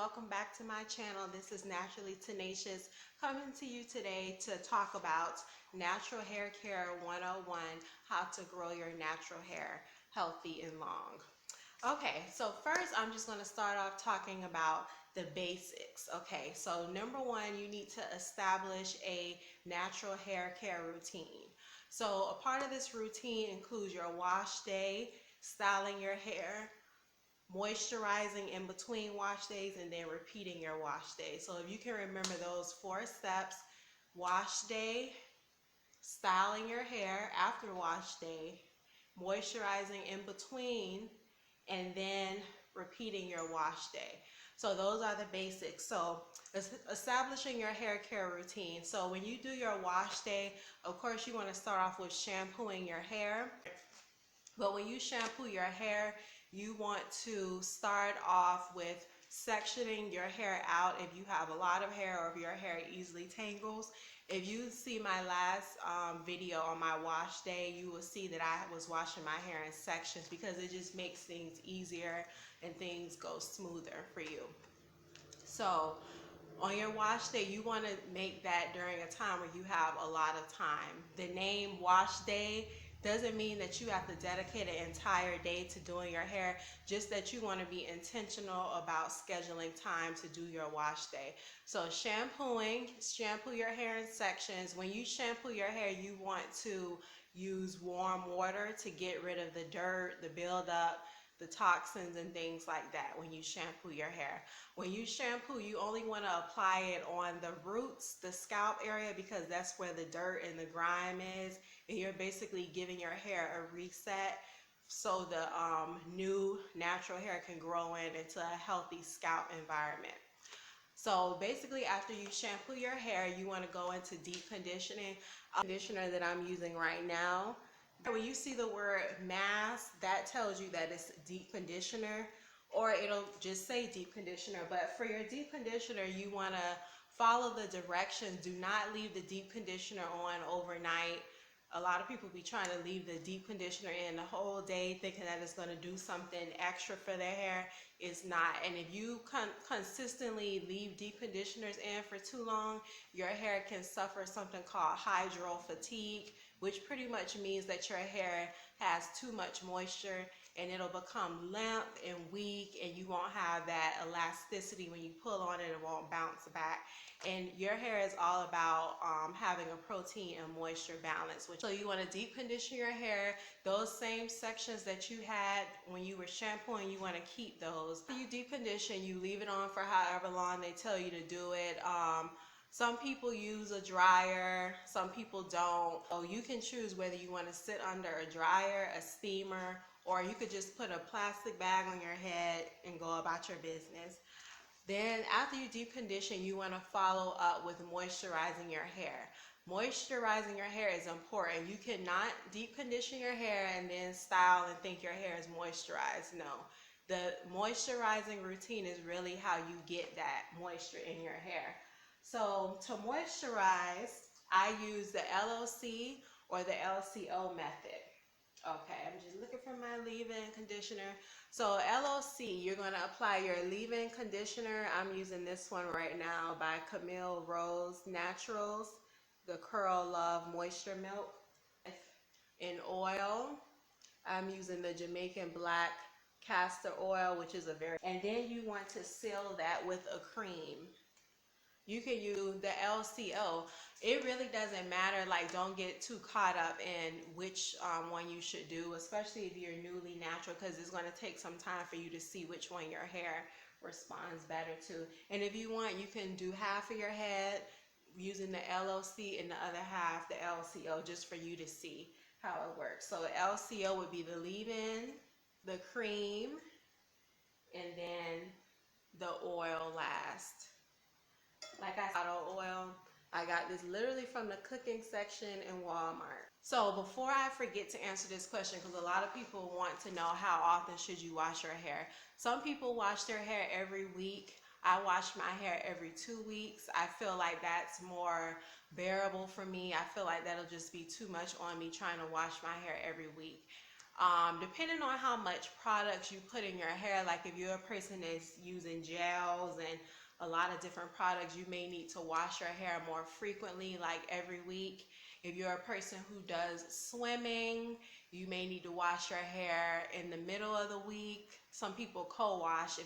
welcome back to my channel. This is Naturally Tenacious coming to you today to talk about Natural Hair Care 101, how to grow your natural hair healthy and long. Okay, so first I'm just going to start off talking about the basics. Okay, so number one, you need to establish a natural hair care routine. So a part of this routine includes your wash day, styling your hair, moisturizing in between wash days, and then repeating your wash day. So if you can remember those 4 steps: wash day, styling your hair after wash day, moisturizing in between, and then repeating your wash day. So those are the basics. So establishing your hair care routine. So when you do your wash day, of course you want to start off with shampooing your hair. But when you shampoo your hair, you want to start off with sectioning your hair out if you have a lot of hair or if your hair easily tangles. If you see my last video on my wash day, you will see that I was washing my hair in sections because it just makes things easier and things go smoother for you. So on your wash day, you want to make that during a time where you have a lot of time. The name wash day doesn't mean that you have to dedicate an entire day to doing your hair, just that you want to be intentional about scheduling time to do your wash day. So shampoo your hair in sections. When you shampoo your hair, you want to use warm water to get rid of the dirt, the buildup, the toxins and things like that when you shampoo your hair. When you shampoo, you only want to apply it on the roots, the scalp area, because that's where the dirt and the grime is, and you're basically giving your hair a reset so the new natural hair can grow into a healthy scalp environment. So basically, after you shampoo your hair, you want to go into deep conditioning. Conditioner that I'm using right now, when you see the word mask, that tells you that it's deep conditioner, or it'll just say deep conditioner. But for your deep conditioner, you want to follow the directions. Do not leave the deep conditioner on overnight. A lot of people be trying to leave the deep conditioner in the whole day thinking that it's going to do something extra for their hair. It's not. And if you consistently leave deep conditioners in for too long, your hair can suffer something called hydro fatigue, which pretty much means that your hair has too much moisture and it'll become limp and weak, and you won't have that elasticity. When you pull on it, it won't bounce back. And your hair is all about having a protein and moisture balance. So you want to deep condition your hair. Those same sections that you had when you were shampooing, you want to keep those. When you deep condition, you leave it on for however long they tell you to do it. Some people use a dryer, some people don't. So you can choose whether you want to sit under a dryer, a steamer, or you could just put a plastic bag on your head and go about your business. Then after you deep condition, you want to follow up with moisturizing your hair. Moisturizing your hair is important. You cannot deep condition your hair and then style and think your hair is moisturized. No. The moisturizing routine is really how you get that moisture in your hair. So to moisturize, I use the LOC or the LCO method. Okay, I'm just looking for my leave-in conditioner. So LOC, you're going to apply your leave-in conditioner. I'm using this one right now by Camille Rose Naturals, the Curl Love Moisture Milk. In oil, I'm using the Jamaican Black Castor Oil, which is and then you want to seal that with a cream. You can use the LCO. It really doesn't matter. Like, don't get too caught up in which one you should do, especially if you're newly natural, because it's going to take some time for you to see which one your hair responds better to. And if you want, you can do half of your head using the LOC and the other half the LCO, just for you to see how it works. So the LCO would be the leave-in, the cream, and then the oil last. Like I said, oil. I got this literally from the cooking section in Walmart. So before I forget to answer this question, because a lot of people want to know how often should you wash your hair. Some people wash their hair every week. I wash my hair every 2 weeks. I feel like that's more bearable for me. I feel like that'll just be too much on me trying to wash my hair every week. Depending on how much products you put in your hair, like if you're a person that's using gels and a lot of different products, you may need to wash your hair more frequently, like every week. If you're a person who does swimming, you may need to wash your hair in the middle of the week. Some people co-wash.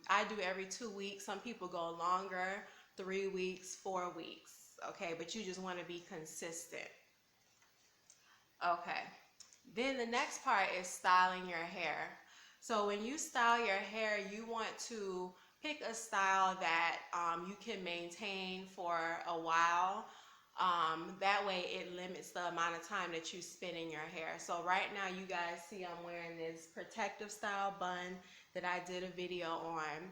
I do every 2 weeks. Some people go longer, 3 weeks, 4 weeks. Okay, but you just want to be consistent. Okay. Then the next part is styling your hair. So when you style your hair, you want to pick a style that you can maintain for a while. That way it limits the amount of time that you spend in your hair. So right now you guys see I'm wearing this protective style bun that I did a video on.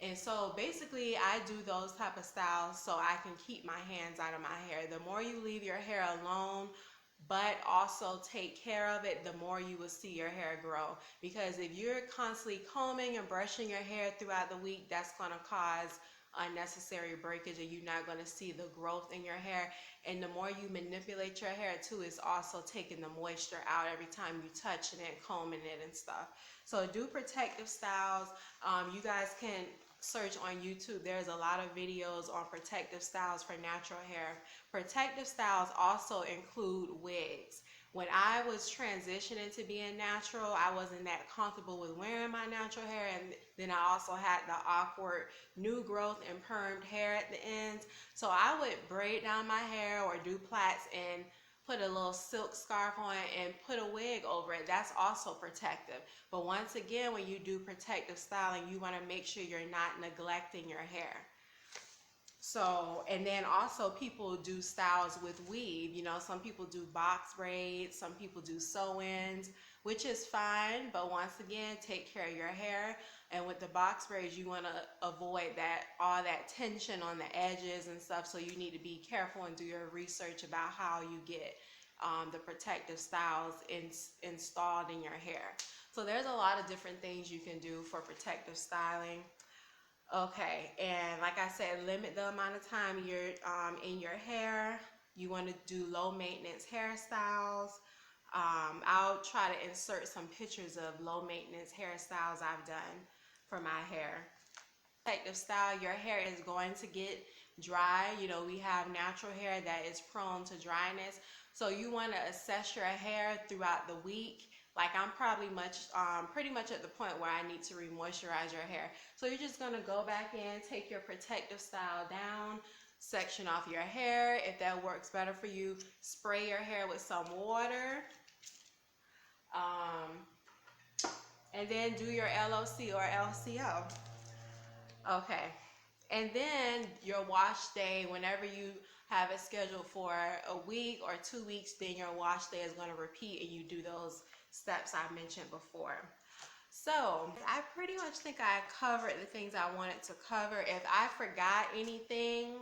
And so basically I do those type of styles so I can keep my hands out of my hair. The more you leave your hair alone, but also take care of it, the more you will see your hair grow. Because if you're constantly combing and brushing your hair throughout the week, that's going to cause unnecessary breakage and you're not going to see the growth in your hair. And the more you manipulate your hair too, it's also taking the moisture out every time you touching it, combing it and stuff. So do protective styles. You guys can search on YouTube. There's a lot of videos on protective styles for natural hair. Protective styles also include wigs. When I was transitioning to being natural, I wasn't that comfortable with wearing my natural hair, and then I also had the awkward new growth and permed hair at the ends. So I would braid down my hair or do plaits and put a little silk scarf on and put a wig over it. That's also protective. But once again, when you do protective styling, you want to make sure you're not neglecting your hair. So, and then also people do styles with weave. You know, some people do box braids, some people do sew-ins, which is fine. But once again, take care of your hair. And with the box braids, you want to avoid all that tension on the edges and stuff. So you need to be careful and do your research about how you get the protective styles installed in your hair. So there's a lot of different things you can do for protective styling. Okay, and like I said, limit the amount of time you're in your hair. You want to do low maintenance hairstyles. I'll try to insert some pictures of low maintenance hairstyles I've done for my hair. Protective style, your hair is going to get dry. You know, we have natural hair that is prone to dryness. So you want to assess your hair throughout the week. Like I'm probably pretty much at the point where I need to re-moisturize your hair. So you're just going to go back in, take your protective style down, section off your hair. If that works better for you, spray your hair with some water. And then do your LOC or LCO. Okay. And then your wash day, whenever you have it scheduled for a week or 2 weeks, then your wash day is going to repeat and you do those steps I mentioned before. So I pretty much think I covered the things I wanted to cover. If I forgot anything,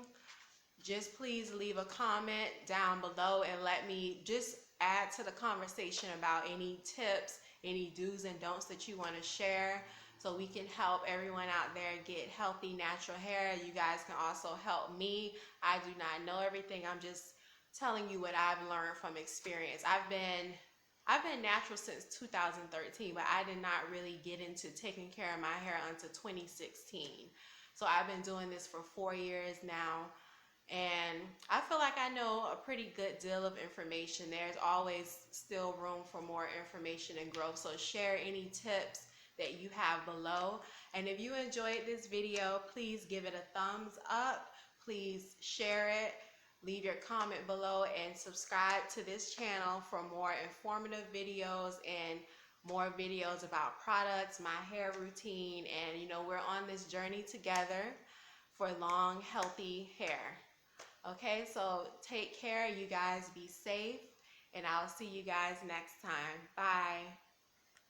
just please leave a comment down below and let me just add to the conversation about any tips, any do's and don'ts that you want to share, so we can help everyone out there get healthy natural hair. You guys can also help me. I do not know everything. I'm just telling you what I've learned from experience. I've been natural since 2013, but I did not really get into taking care of my hair until 2016. So I've been doing this for 4 years now, and I feel like I know a pretty good deal of information. There's always still room for more information and growth. So share any tips that you have below. And if you enjoyed this video, please give it a thumbs up. Please share it. Leave your comment below and subscribe to this channel for more informative videos and more videos about products, my hair routine, and you know, we're on this journey together for long, healthy hair. Okay, so take care, you guys be safe, and I'll see you guys next time. Bye.